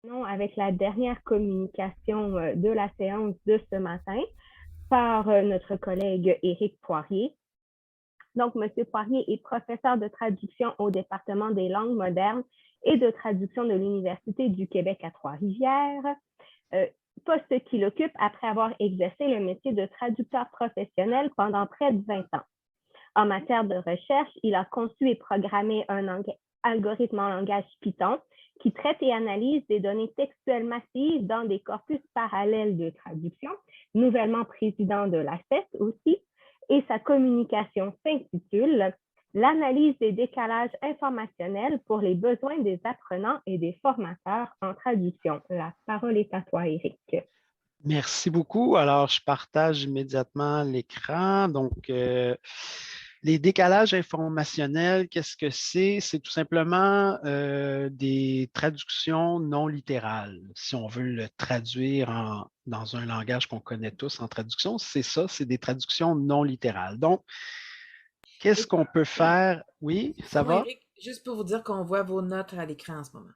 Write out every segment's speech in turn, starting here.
Non, avec la dernière communication de la séance de ce matin par notre collègue Éric Poirier. Donc, M. Poirier est professeur de traduction au département des langues modernes et de traduction de l'Université du Québec à Trois-Rivières, euh, poste qu'il occupe après avoir exercé le métier de traducteur professionnel pendant près de 20 ans. En matière de recherche, il a conçu et programmé un algorithme en langage Python qui traite et analyse des données textuelles massives dans des corpus parallèles de traduction, nouvellement président de l'ACES aussi, et sa communication s'intitule L'analyse des décalages informationnels pour les besoins des apprenants et des formateurs en traduction. La parole est à toi, Éric. Merci beaucoup. Alors, je partage immédiatement l'écran. Donc, les décalages informationnels, qu'est-ce que c'est? C'est tout simplement des traductions non littérales. Si on veut le traduire dans un langage qu'on connaît tous en traduction, c'est ça, c'est des traductions non littérales. Donc, qu'est-ce Et- qu'on peut faire? Oui, ça Excusez-moi, va? Eric, juste pour vous dire qu'on voit vos notes à l'écran en ce moment.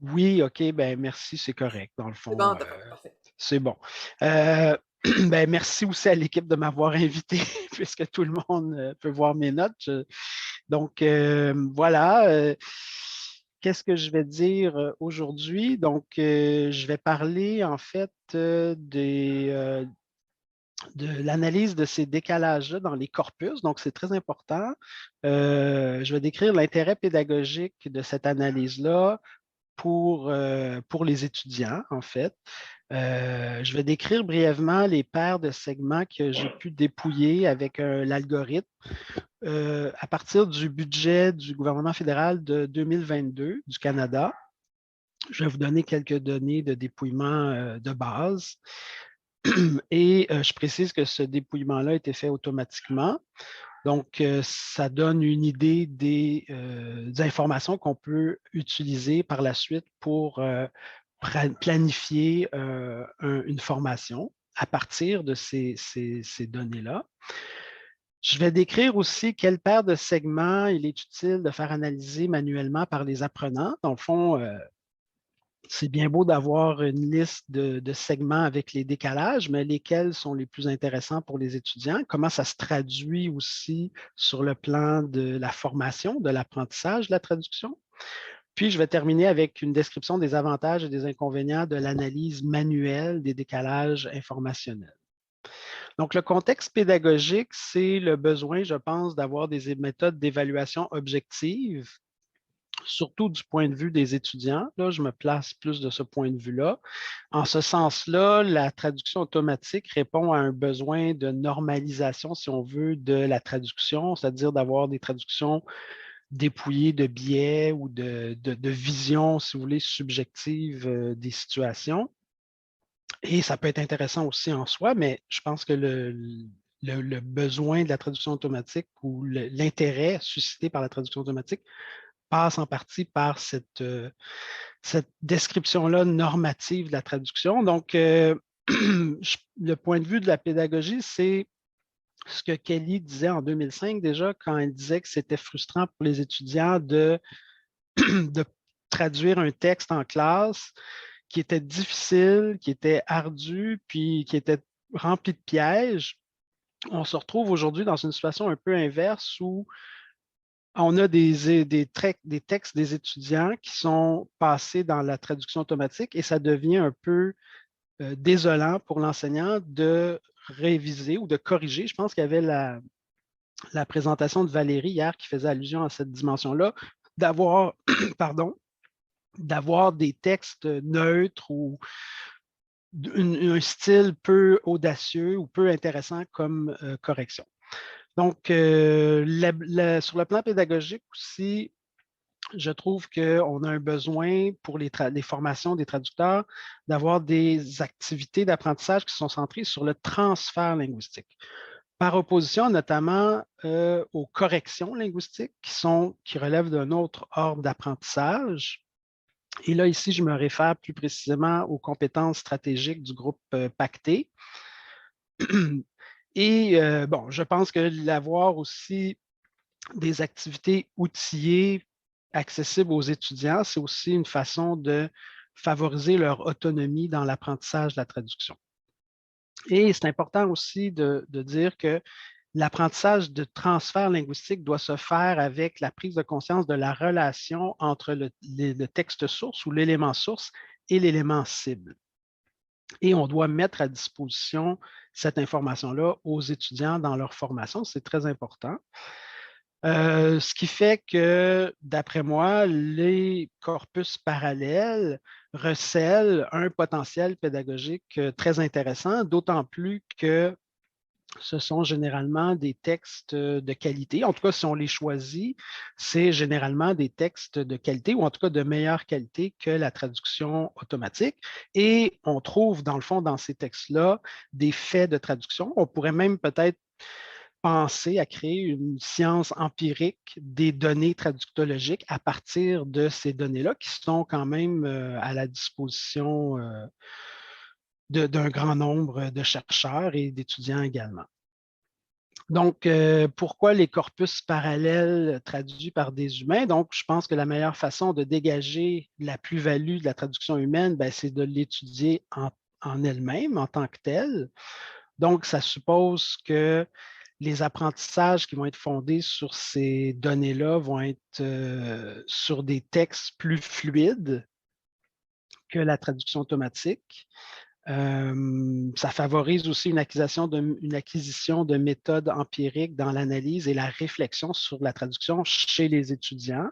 Oui, OK, ben merci, c'est correct. Dans le C'est fond, bon, d'accord, parfait. c'est bon. Euh, ben, merci aussi à l'équipe de m'avoir invité, puisque tout le monde peut voir mes notes. Donc, voilà. Qu'est-ce que je vais dire aujourd'hui? Donc, je vais parler en fait de l'analyse de ces décalages-là dans les corpus. Donc, c'est très important. Je vais décrire l'intérêt pédagogique de cette analyse-là pour les étudiants, en fait. Je vais décrire brièvement les paires de segments que j'ai pu dépouiller avec l'algorithme à partir du budget du gouvernement fédéral de 2022 du Canada. Je vais vous donner quelques données de dépouillement de base. Et je précise que ce dépouillement-là a été fait automatiquement. Donc, ça donne une idée des informations qu'on peut utiliser par la suite pour planifier une formation à partir de ces données-là. Je vais décrire aussi quelle paire de segments il est utile de faire analyser manuellement par les apprenants. Dans le fond, c'est bien beau d'avoir une liste de segments avec les décalages, mais lesquels sont les plus intéressants pour les étudiants? Comment ça se traduit aussi sur le plan de la formation, de l'apprentissage de la traduction? Puis, je vais terminer avec une description des avantages et des inconvénients de l'analyse manuelle des décalages informationnels. Donc, le contexte pédagogique, c'est le besoin, je pense, d'avoir des méthodes d'évaluation objectives, surtout du point de vue des étudiants. Là, je me place plus de ce point de vue-là. En ce sens-là, la traduction automatique répond à un besoin de normalisation, si on veut, de la traduction, c'est-à-dire d'avoir des traductions dépouillées de biais ou de vision, si vous voulez, subjective des situations. Et ça peut être intéressant aussi en soi, mais je pense que le besoin de la traduction automatique ou l'intérêt suscité par la traduction automatique passe en partie par cette description-là normative de la traduction. Donc, le point de vue de la pédagogie, c'est ce que Kelly disait en 2005 déjà, quand elle disait que c'était frustrant pour les étudiants de traduire un texte en classe qui était difficile, qui était ardu, puis qui était rempli de pièges. On se retrouve aujourd'hui dans une situation un peu inverse où on a des textes des étudiants qui sont passés dans la traduction automatique et ça devient un peu désolant pour l'enseignant de réviser ou de corriger. Je pense qu'il y avait la présentation de Valérie hier qui faisait allusion à cette dimension-là, d'avoir, pardon, d'avoir des textes neutres ou un style peu audacieux ou peu intéressant comme correction. Donc, sur le plan pédagogique aussi, je trouve qu'on a un besoin pour les formations des traducteurs d'avoir des activités d'apprentissage qui sont centrées sur le transfert linguistique. Par opposition notamment aux corrections linguistiques qui relèvent d'un autre ordre d'apprentissage. Et là, ici, je me réfère plus précisément aux compétences stratégiques du groupe Pacté. Et bon, je pense que d'avoir aussi des activités outillées accessible aux étudiants, c'est aussi une façon de favoriser leur autonomie dans l'apprentissage de la traduction. Et c'est important aussi de dire que l'apprentissage de transfert linguistique doit se faire avec la prise de conscience de la relation entre le texte source ou l'élément source et l'élément cible. Et on doit mettre à disposition cette information-là aux étudiants dans leur formation. C'est très important. Ce qui fait que, d'après moi, les corpus parallèles recèlent un potentiel pédagogique très intéressant, d'autant plus que ce sont généralement des textes de qualité. En tout cas, si on les choisit, c'est généralement des textes de qualité ou en tout cas de meilleure qualité que la traduction automatique. Et on trouve, dans le fond, dans ces textes-là, des faits de traduction. On pourrait même peut-être penser à créer une science empirique des données traductologiques à partir de ces données-là qui sont quand même à la disposition d'un grand nombre de chercheurs et d'étudiants également. Donc, pourquoi les corpus parallèles traduits par des humains? Donc, je pense que la meilleure façon de dégager la plus-value de la traduction humaine, c'est de l'étudier en elle-même, en tant que telle. Donc, ça suppose que les apprentissages qui vont être fondés sur ces données-là vont être sur des textes plus fluides que la traduction automatique. Ça favorise aussi une acquisition de méthodes empiriques dans l'analyse et la réflexion sur la traduction chez les étudiants.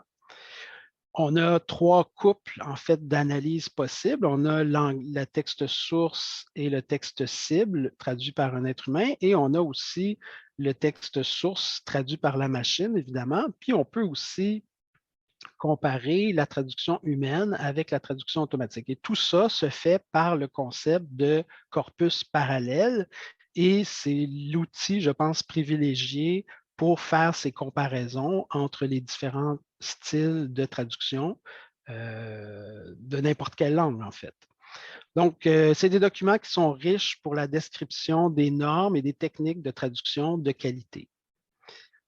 On a 3 couples, en fait, d'analyse possibles. On a le texte source et le texte cible traduit par un être humain, et on a aussi le texte source traduit par la machine, évidemment. Puis on peut aussi comparer la traduction humaine avec la traduction automatique. Et tout ça se fait par le concept de corpus parallèle, et c'est l'outil, je pense, privilégié pour faire ces comparaisons entre les différents styles de traduction de n'importe quelle langue, en fait. Donc, c'est des documents qui sont riches pour la description des normes et des techniques de traduction de qualité.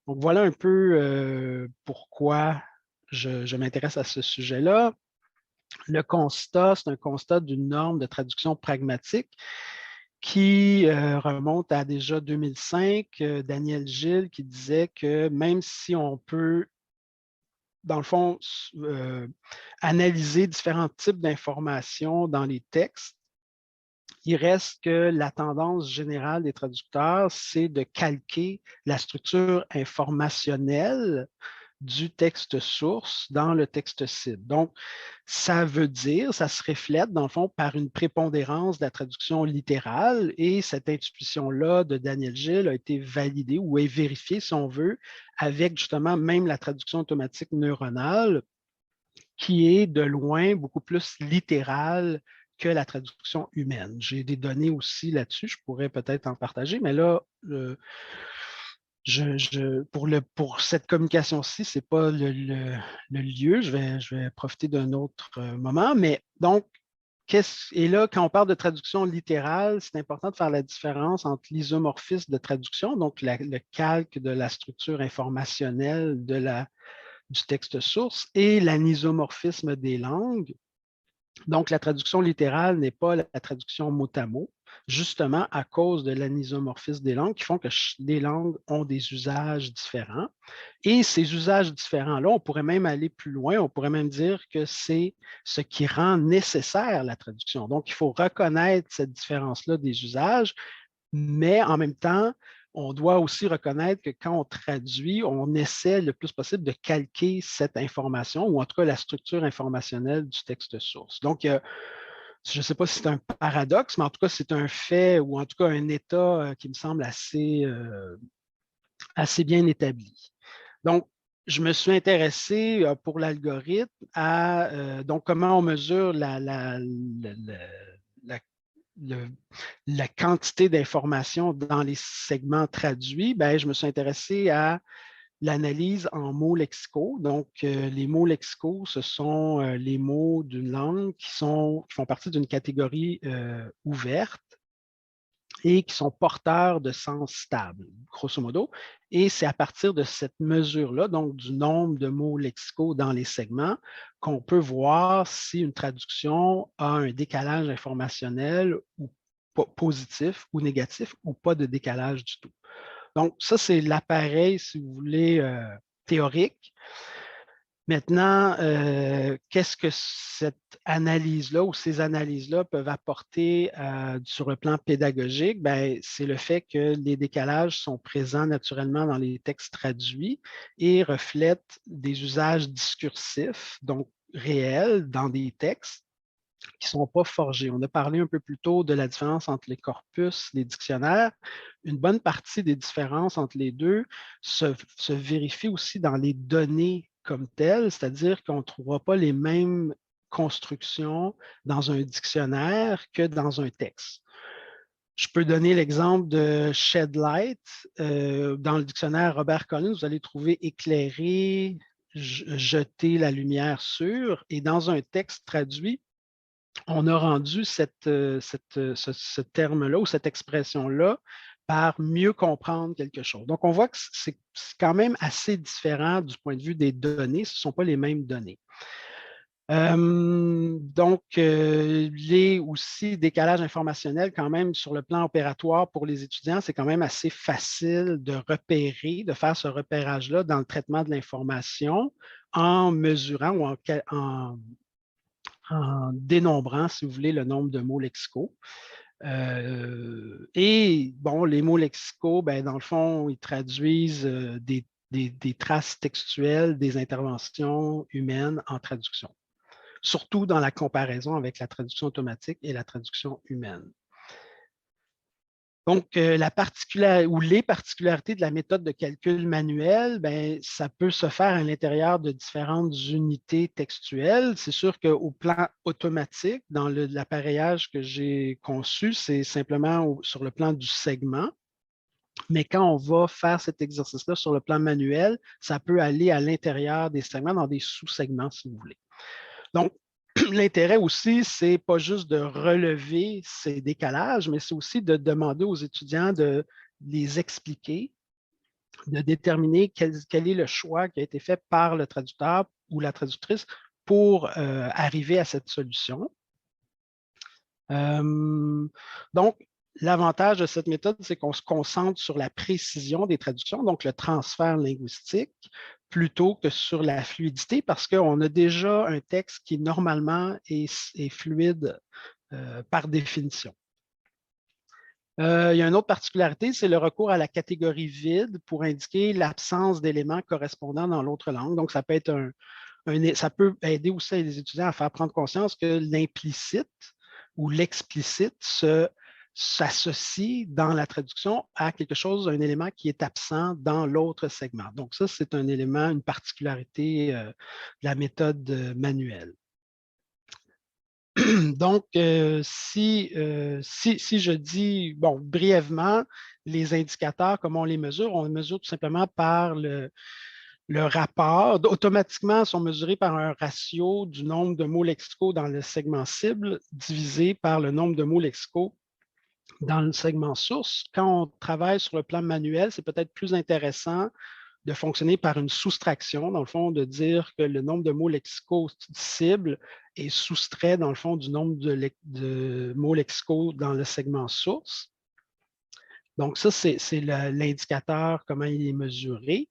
Donc, voilà un peu pourquoi je m'intéresse à ce sujet-là. Le constat, c'est un constat d'une norme de traduction pragmatique qui remonte à déjà 2005, Daniel Gilles qui disait que même si on peut, dans le fond, analyser différents types d'informations dans les textes, il reste que la tendance générale des traducteurs, c'est de calquer la structure informationnelle du texte source dans le texte cible. Donc, ça veut dire, ça se reflète dans le fond par une prépondérance de la traduction littérale, et cette intuition-là de Daniel Gilles a été validée ou est vérifiée, si on veut, avec justement même la traduction automatique neuronale, qui est de loin beaucoup plus littérale que la traduction humaine. J'ai des données aussi là-dessus, je pourrais peut-être en partager, mais là, pour cette communication-ci, ce n'est pas le lieu. Je vais profiter d'un autre moment. Mais donc, et là, quand on parle de traduction littérale, c'est important de faire la différence entre l'isomorphisme de traduction, donc le calque de la structure informationnelle du texte source, et l'anisomorphisme des langues. Donc, la traduction littérale n'est pas la traduction mot à mot, justement à cause de l'anisomorphisme des langues qui font que les langues ont des usages différents. Et ces usages différents-là, on pourrait même aller plus loin, on pourrait même dire que c'est ce qui rend nécessaire la traduction. Donc, il faut reconnaître cette différence-là des usages, mais en même temps, on doit aussi reconnaître que quand on traduit, on essaie le plus possible de calquer cette information, ou en tout cas la structure informationnelle du texte source. Donc, je ne sais pas si c'est un paradoxe, mais en tout cas, c'est un fait, ou en tout cas un état qui me semble assez bien établi. Donc, je me suis intéressé pour l'algorithme à donc comment on mesure la quantité d'informations dans les segments traduits. Je me suis intéressé à l'analyse en mots lexicaux. Donc, les mots lexicaux, ce sont les mots d'une langue qui font partie d'une catégorie ouverte. et qui sont porteurs de sens stable, grosso modo. Et c'est à partir de cette mesure-là, donc du nombre de mots lexicaux dans les segments, qu'on peut voir si une traduction a un décalage informationnel ou positif ou négatif ou pas de décalage du tout. Donc, ça, c'est l'appareil, si vous voulez, théorique. Maintenant, qu'est-ce que cette analyse-là ou ces analyses-là peuvent apporter sur le plan pédagogique? Bien, c'est le fait que les décalages sont présents naturellement dans les textes traduits et reflètent des usages discursifs, donc réels, dans des textes qui ne sont pas forgés. On a parlé un peu plus tôt de la différence entre les corpus, les dictionnaires. Une bonne partie des différences entre les deux se vérifie aussi dans les données comme telles, c'est-à-dire qu'on ne trouvera pas les mêmes constructions dans un dictionnaire que dans un texte. Je peux donner l'exemple de shed light. Dans le dictionnaire Robert Collins, vous allez trouver éclairer, jeter la lumière sur, et dans un texte traduit, on a rendu ce terme-là ou cette expression-là par mieux comprendre quelque chose. Donc, on voit que c'est quand même assez différent du point de vue des données. Ce ne sont pas les mêmes données. Les aussi décalages informationnels quand même sur le plan opératoire pour les étudiants, c'est quand même assez facile de repérer, de faire ce repérage-là dans le traitement de l'information en mesurant ou en dénombrant, si vous voulez, le nombre de mots lexicaux. Et bon, les mots lexicaux, ben, dans le fond, ils traduisent des traces textuelles des interventions humaines en traduction, surtout dans la comparaison avec la traduction automatique et la traduction humaine. Donc, les particularités de la méthode de calcul manuel, ben, ça peut se faire à l'intérieur de différentes unités textuelles. C'est sûr qu'au plan automatique, dans l'appareillage que j'ai conçu, c'est simplement sur le plan du segment. Mais quand on va faire cet exercice-là sur le plan manuel, ça peut aller à l'intérieur des segments, dans des sous-segments, si vous voulez. Donc, l'intérêt aussi, c'est pas juste de relever ces décalages, mais c'est aussi de demander aux étudiants de les expliquer, de déterminer quel est le choix qui a été fait par le traducteur ou la traductrice pour arriver à cette solution. Donc, l'avantage de cette méthode, c'est qu'on se concentre sur la précision des traductions, donc le transfert linguistique, plutôt que sur la fluidité, parce qu'on a déjà un texte qui normalement est fluide par définition. Il y a une autre particularité, c'est le recours à la catégorie vide pour indiquer l'absence d'éléments correspondants dans l'autre langue. Donc, ça peut être ça peut aider aussi les étudiants à faire prendre conscience que l'implicite ou l'explicite s'associe dans la traduction à quelque chose, un élément qui est absent dans l'autre segment. Donc, ça, c'est un élément, une particularité de la méthode manuelle. Donc, si je dis, bon, brièvement, les indicateurs, comment on les mesure tout simplement par le rapport. Automatiquement, sont mesurés par un ratio du nombre de mots lexicaux dans le segment cible divisé par le nombre de mots lexicaux dans le segment source. Quand on travaille sur le plan manuel, c'est peut-être plus intéressant de fonctionner par une soustraction, dans le fond, de dire que le nombre de mots lexicaux cible est soustrait, dans le fond, du nombre de mots lexicaux dans le segment source. Donc, ça, c'est l'indicateur, comment il est mesuré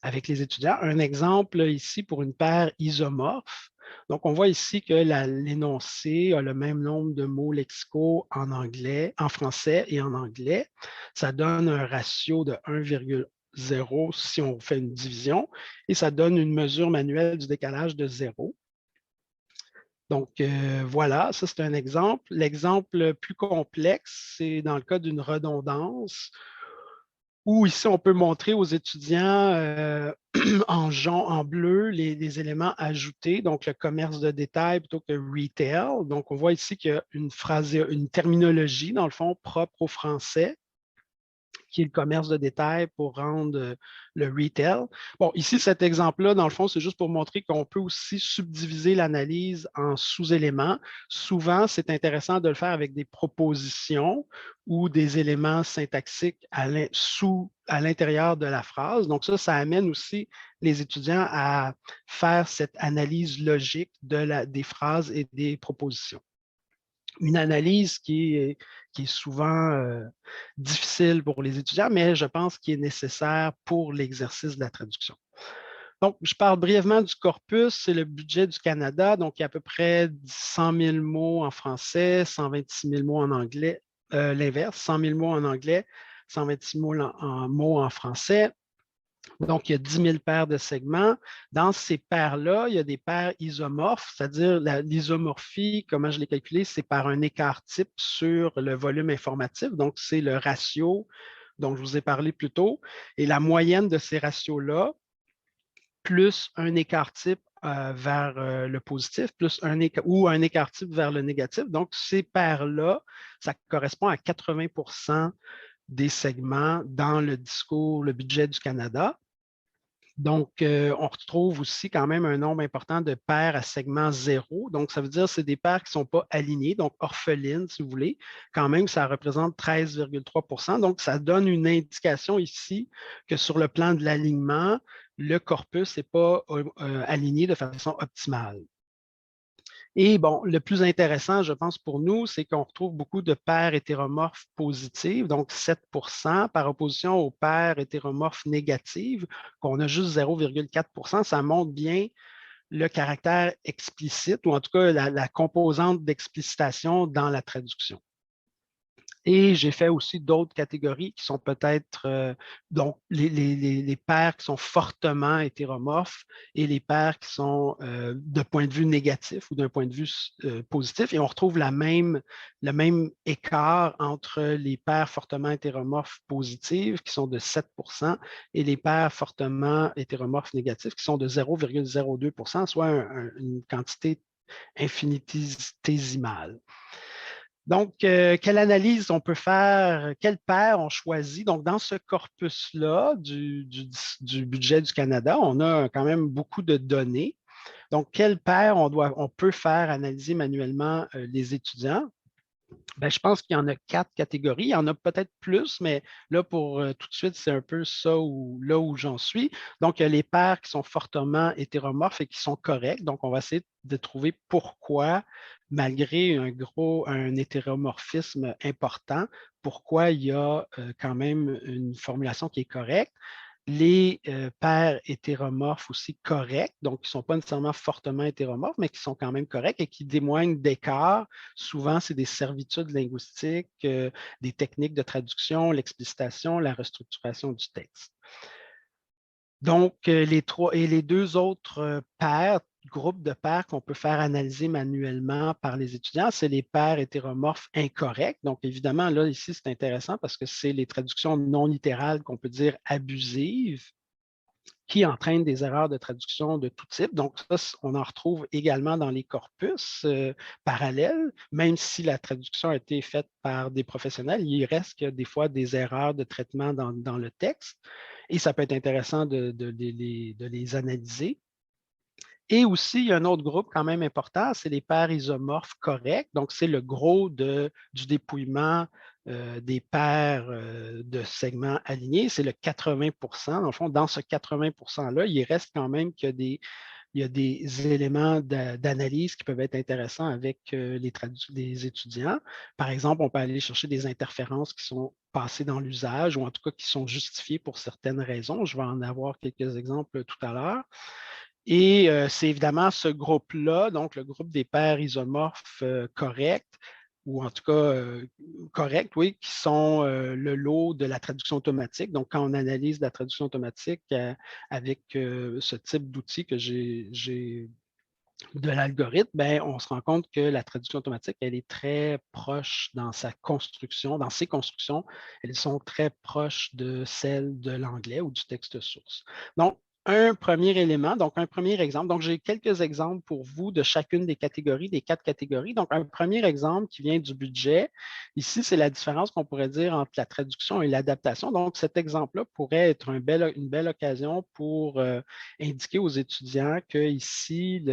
avec les étudiants. Un exemple ici pour une paire isomorphe. Donc, on voit ici que l'énoncé a le même nombre de mots lexicaux en français et en anglais. Ça donne un ratio de 1,0 si on fait une division et ça donne une mesure manuelle du décalage de 0. Donc, voilà, ça c'est un exemple. L'exemple plus complexe, c'est dans le cas d'une redondance où ici, on peut montrer aux étudiants en bleu les éléments ajoutés, donc le commerce de détail plutôt que retail. Donc, on voit ici qu'il y a une terminologie, dans le fond, propre au français qui est le commerce de détail pour rendre le retail. Bon, ici, cet exemple-là, dans le fond, c'est juste pour montrer qu'on peut aussi subdiviser l'analyse en sous-éléments. Souvent, c'est intéressant de le faire avec des propositions ou des éléments syntaxiques à l'intérieur de la phrase. Donc ça amène aussi les étudiants à faire cette analyse logique des phrases et des propositions. Une analyse qui est souvent difficile pour les étudiants, mais je pense qu'il est nécessaire pour l'exercice de la traduction. Donc, je parle brièvement du corpus, c'est le budget du Canada, donc il y a à peu près 100 000 mots en français, 126 000 mots en anglais, l'inverse, 100 000 mots en anglais, 126 mots en français. Donc, il y a 10 000 paires de segments. Dans ces paires-là, il y a des paires isomorphes, c'est-à-dire l'isomorphie, comment je l'ai calculé, c'est par un écart type sur le volume informatif. Donc, c'est le ratio dont je vous ai parlé plus tôt. Et la moyenne de ces ratios-là, plus un écart type vers le positif, plus un écart type vers le négatif. Donc, ces paires-là, ça correspond à 80 des segments dans le discours, le budget du Canada. Donc, on retrouve aussi quand même un nombre important de paires à segment 0. Donc, ça veut dire que c'est des paires qui ne sont pas alignées, donc orphelines, si vous voulez. Quand même, ça représente 13,3 %. Donc, ça donne une indication ici que sur le plan de l'alignement, le corpus n'est pas aligné de façon optimale. Et bon, le plus intéressant, je pense, pour nous, c'est qu'on retrouve beaucoup de paires hétéromorphes positives, donc 7 par opposition aux paires hétéromorphes négatives, qu'on a juste 0,4 %. Ça montre bien le caractère explicite, ou en tout cas la composante d'explicitation dans la traduction. Et j'ai fait aussi d'autres catégories qui sont peut-être donc les paires qui sont fortement hétéromorphes et les paires qui sont de point de vue négatif ou d'un point de vue positif. Et on retrouve le même écart entre les paires fortement hétéromorphes positives qui sont de 7 et les paires fortement hétéromorphes négatives qui sont de 0,02 %, soit une quantité infinitésimale. Donc, quelle analyse on peut faire, quelle paire on choisit? Donc, dans ce corpus-là du budget du Canada, on a quand même beaucoup de données. Donc, quelle paire on peut faire analyser manuellement les étudiants? Ben, je pense qu'il y en a 4 catégories. Il y en a peut-être plus, mais là, pour tout de suite, c'est un peu ça là où j'en suis. Donc, il y a les paires qui sont fortement hétéromorphes et qui sont correctes. Donc, on va essayer de trouver pourquoi, malgré un hétéromorphisme important, pourquoi il y a quand même une formulation qui est correcte. Les paires hétéromorphes aussi corrects, donc qui ne sont pas nécessairement fortement hétéromorphes, mais qui sont quand même corrects et qui témoignent d'écarts. Souvent, c'est des servitudes linguistiques, des techniques de traduction, l'explicitation, la restructuration du texte. Donc, les deux autres groupes de paires qu'on peut faire analyser manuellement par les étudiants, c'est les paires hétéromorphes incorrectes. Donc, évidemment, là, ici, c'est intéressant parce que c'est les traductions non littérales qu'on peut dire abusives qui entraînent des erreurs de traduction de tout type. Donc, ça, on en retrouve également dans les corpus parallèles. Même si la traduction a été faite par des professionnels, il reste que des fois des erreurs de traitement dans le texte. Et ça peut être intéressant de les analyser. Et aussi, il y a un autre groupe quand même important, c'est les paires isomorphes correctes. Donc, c'est le gros du dépouillement des paires de segments alignés. C'est le 80 %. Dans le fond, dans ce 80 %-là, il reste quand même qu'il y a des éléments d'analyse qui peuvent être intéressants avec les étudiants. Par exemple, on peut aller chercher des interférences qui sont passées dans l'usage ou en tout cas qui sont justifiées pour certaines raisons. Je vais en avoir quelques exemples tout à l'heure. Et c'est évidemment ce groupe-là, donc le groupe des paires isomorphes correctes, ou en tout cas correctes, oui, qui sont le lot de la traduction automatique. Donc, quand on analyse la traduction automatique avec ce type d'outil que j'ai de l'algorithme, ben, on se rend compte que la traduction automatique, elle est très proche dans sa construction, dans ses constructions, elles sont très proches de celles de l'anglais ou du texte source. Donc, un premier élément, donc un premier exemple. Donc, j'ai quelques exemples pour vous de chacune des catégories, des 4 catégories. Donc, un premier exemple qui vient du budget. Ici, c'est la différence qu'on pourrait dire entre la traduction et l'adaptation. Donc, cet exemple-là pourrait être une belle occasion pour indiquer aux étudiants que ici,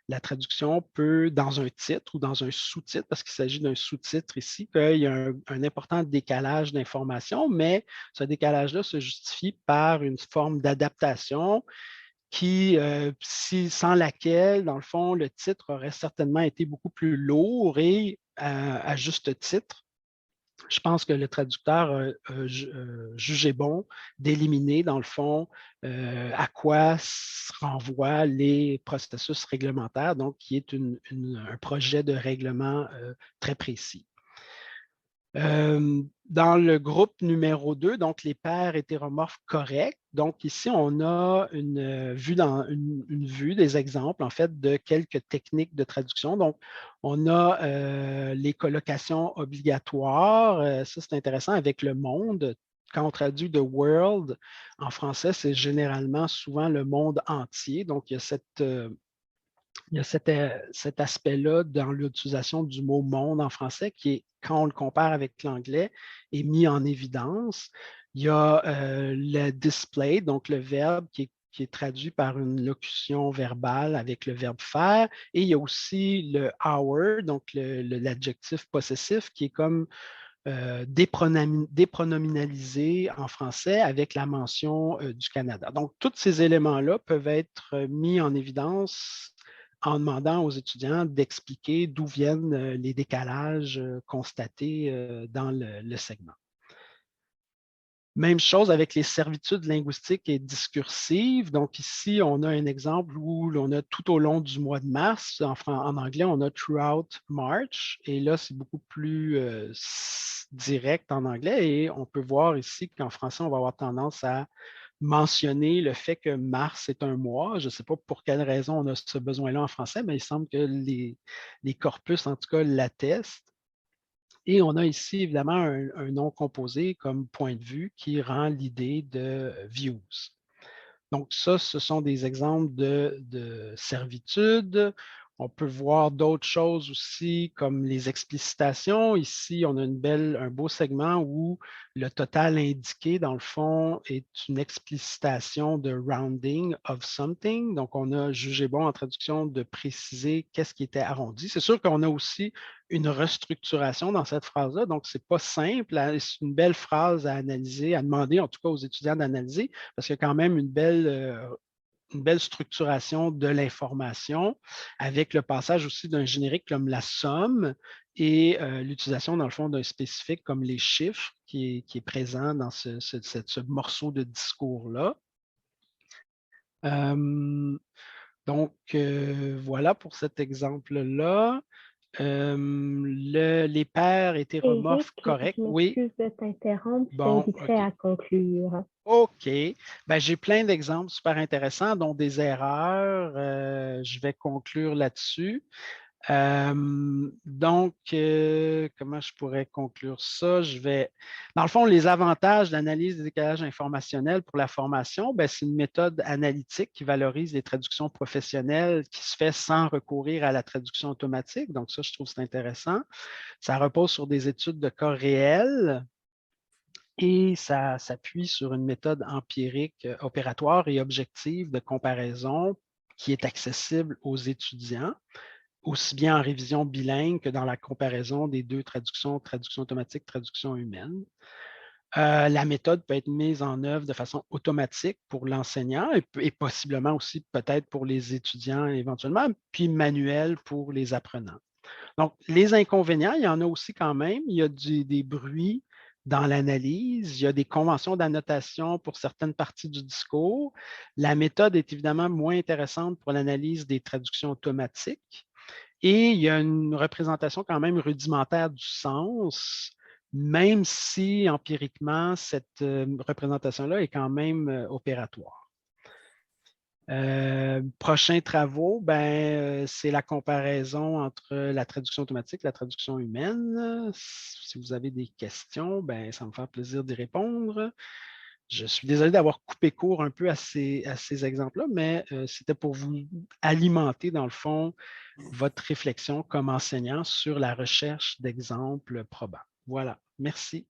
la traduction peut, dans un titre ou dans un sous-titre, parce qu'il s'agit d'un sous-titre ici, qu'il y a un important décalage d'informations, mais ce décalage-là se justifie par une forme d'adaptation qui, sans laquelle, dans le fond, le titre aurait certainement été beaucoup plus lourd et à juste titre. Je pense que le traducteur a jugé bon d'éliminer, dans le fond, à quoi renvoient les processus réglementaires, donc qui est un projet de règlement très précis. Dans le groupe numéro 2, donc les paires hétéromorphes corrects, donc ici, on a une vue des exemples, en fait, de quelques techniques de traduction. Donc, on a les collocations obligatoires. Ça, c'est intéressant avec le monde. Quand on traduit the world en français, c'est généralement souvent le monde entier. Donc, il y a cet aspect-là dans l'utilisation du mot monde en français qui est, quand on le compare avec l'anglais, est mis en évidence. Il y a le display, donc le verbe qui est traduit par une locution verbale avec le verbe faire. Et il y a aussi le our, donc l'adjectif possessif qui est comme dépronominalisé en français avec la mention du Canada. Donc, tous ces éléments-là peuvent être mis en évidence en demandant aux étudiants d'expliquer d'où viennent les décalages constatés dans le segment. Même chose avec les servitudes linguistiques et discursives. Donc ici, on a un exemple où on a tout au long du mois de mars. En anglais, on a throughout March. Et là, c'est beaucoup plus direct en anglais. Et on peut voir ici qu'en français, on va avoir tendance à mentionner le fait que mars est un mois. Je ne sais pas pour quelle raison on a ce besoin-là en français, mais il semble que les corpus, en tout cas, l'attestent. Et on a ici, évidemment, un nom composé comme point de vue qui rend l'idée de views. Donc, ça, ce sont des exemples de servitude. On peut voir d'autres choses aussi comme les explicitations. Ici, on a un beau segment où le total indiqué, dans le fond, est une explicitation de rounding of something. Donc, on a jugé bon en traduction de préciser qu'est-ce qui était arrondi. C'est sûr qu'on a aussi une restructuration dans cette phrase-là. Donc, ce n'est pas simple. C'est une belle phrase à analyser, à demander en tout cas aux étudiants d'analyser, parce qu'il y a quand même une belle structuration de l'information avec le passage aussi d'un générique comme la somme et l'utilisation, dans le fond, d'un spécifique comme les chiffres qui est présent dans ce morceau de discours-là. Donc, voilà pour cet exemple-là. Les paires hétéromorphes Éric, corrects, je oui. m'excuse de t'interrompre, je Bon, t'inviterai OK. à conclure. OK. Ben, j'ai plein d'exemples super intéressants, dont des erreurs. Je vais conclure là-dessus. Donc, comment je pourrais conclure ça? Dans le fond, les avantages d'analyse des décalages informationnels pour la formation, ben, c'est une méthode analytique qui valorise les traductions professionnelles qui se fait sans recourir à la traduction automatique. Donc, ça, je trouve que c'est intéressant. Ça repose sur des études de cas réels et ça s'appuie sur une méthode empirique, opératoire et objective de comparaison qui est accessible aux étudiants, aussi bien en révision bilingue que dans la comparaison des deux traductions, traduction automatique, traduction humaine. La méthode peut être mise en œuvre de façon automatique pour l'enseignant et possiblement aussi peut-être pour les étudiants éventuellement, puis manuelle pour les apprenants. Donc, les inconvénients, il y en a aussi quand même. Il y a des bruits dans l'analyse, il y a des conventions d'annotation pour certaines parties du discours. La méthode est évidemment moins intéressante pour l'analyse des traductions automatiques. Et il y a une représentation quand même rudimentaire du sens, même si empiriquement, cette représentation-là est quand même opératoire. Prochains travaux, c'est la comparaison entre la traduction automatique et la traduction humaine. Si vous avez des questions, ça me fait plaisir d'y répondre. Je suis désolé d'avoir coupé court un peu à ces exemples-là, mais c'était pour vous alimenter, dans le fond, votre réflexion comme enseignant sur la recherche d'exemples probants. Voilà, merci.